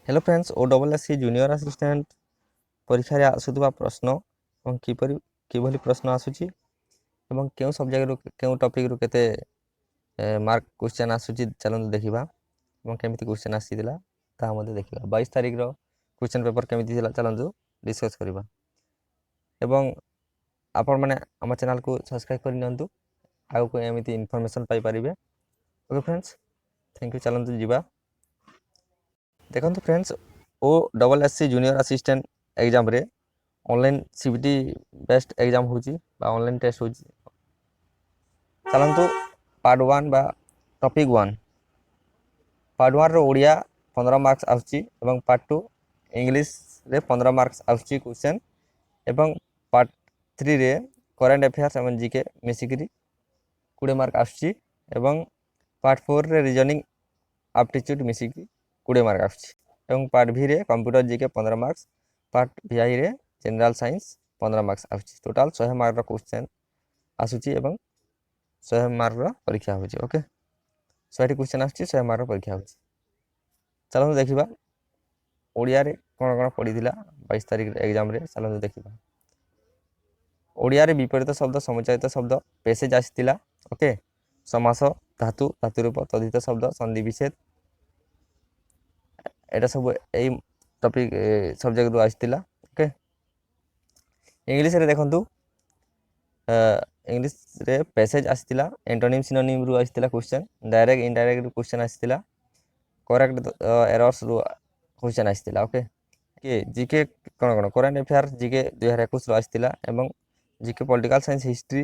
Hello friends OSSC junior assistant परीक्षा आसुवा प्रश्न और किभली प्रश्न आसूची एवं क्यों सब्जेक्ट रु क्यों टॉपिक रु केते मार्क क्वेश्चन आसूची चलନ୍ତୁ देखिबा एवं केमिति क्वेश्चन आसीतिला ता मध्ये देखिबा 22 तारिख रो क्वेश्चन पेपर केमिति थिला चलନ୍ତୁ डिस्कस करिबा एवं आपण माने हम चैनल को सब्सक्राइब कर नियंतु आगु को एमिति इन्फॉर्मेशन पाई परिबे। Okay friends, thank you. चलନ୍ତୁ जिबा देखो friends OSSC junior assistant exam रे ऑनलाइन सीबीटी बेस्ट एग्जाम होची बा ऑनलाइन टेस्ट होची। चलନ୍ତୁ पार्ट 1 बा टॉपिक 1 पार्ट 1 रो ओडिया 15 मार्क्स आउची एवं पार्ट 2 इंग्लिश रे 15 मार्क्स आउची क्वेश्चन एवं पार्ट 3 रे करंट अफेयर्स एवं जीके मिसिकरी 20 मार्क आउची एवं पार्ट 4 रे रीजनिंग एप्टीट्यूड मिसिकरी 20 मार्क आउची एवं पार्ट भी रे computer GK 15 marks part VI रे जनरल साइंस 15 मार्क्स आउची टोटल 100 मार्क रो क्वेश्चन आसुची एवं 100 मार्क रो परीक्षा होची। ओके 100 क्वेश्चन आसुची 100 मार्क रो परीक्षा होची। चलो देखिबा ओडिया रे कोन कोन पढिथिला 22 तारिख एग्जाम रे चलो देखिबा। ओडिया रे विपरीत शब्द समुच्चयित शब्द पैसेज आसितिला। ओके समास धातु धातु रूप तद्धित शब्द संधि विच्छेद एटा सब ए टॉपिक सब्जेक्ट रु आसितिला। ओके इंग्लिश रे देखंतु इंग्लिश रे पैसेज आसितिला एंटोनिम सिनोनिम रु आसितिला क्वेश्चन डायरेक्ट इनडायरेक्ट क्वेश्चन आसितिला करेक्ट एरर्स रु क्वेश्चन आसितिला। ओके के जीके कोन कोन करंट अफेयर जीके 2021 रु आसितिला एवं जीके पॉलिटिकल साइंस हिस्ट्री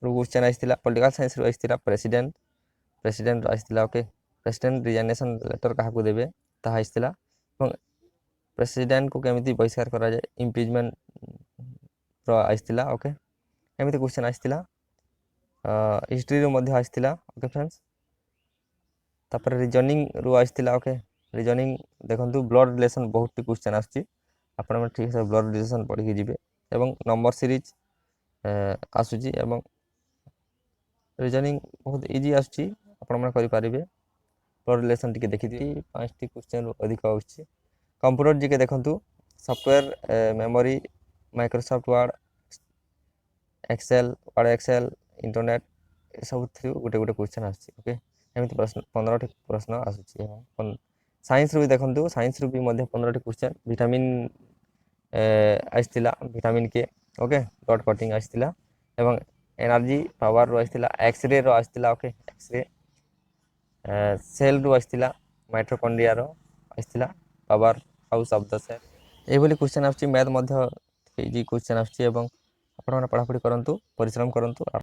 रु क्वेश्चन आसितिला पॉलिटिकल साइंस रु आसितिला प्रेसिडेंट रु आसितिला। ओके प्रेसिडेंट रिजाइनेशन लेटर काहा को देबे ताहा आसितिला एवं प्रेसिडेंट को केमिति बहिष्कार करा जाय इम्पीचमेंट रो आसितिला। ओके एमिति क्वेश्चन आसितिला हिस्ट्री रो मध्ये आसितिला। ओके फ्रेंड्स तापर रीजनिंग रो आसितिला। ओके रीजनिंग देखंतु ब्लड रिलेशन बहुत क्वेश्चन आछि आपण में ठीक से ब्लड रिलेशन पढ़ी के जिवे एवं नंबर सीरीज आसुची एवं रीजनिंग बहुत इजी आछि आपण में करि परिबे। ब्लड रिलेशन टिके देखि दी 5टी क्वेश्चन अधिक आछि। कंप्यूटर जीके देखंतु software memory Microsoft Word Excel internet सब थ्रू गोटे गोटे क्वेश्चन आछि। ओके एमिति प्रश्न 15टी प्रश्न आसुची। साइंस रु देखंतु साइंस रु भी मध्ये 15टी क्वेश्चन विटामिन आइस्तिला vitamin K. Okay dot cutting आइस्तिला एवं एनर्जी पावर रु आइस्तिला एक्सरे रो आइस्तिला। ओके एक्सरे सेल रु आइस्तिला माइटोकॉन्ड्रिया रो आइस्तिला power house of the cell एभली क्वेश्चन आछि। मैथ मध्ये इजी क्वेश्चन आछि एवं आपण पढ़ापढ़ी करंतु परिश्रम करंतु।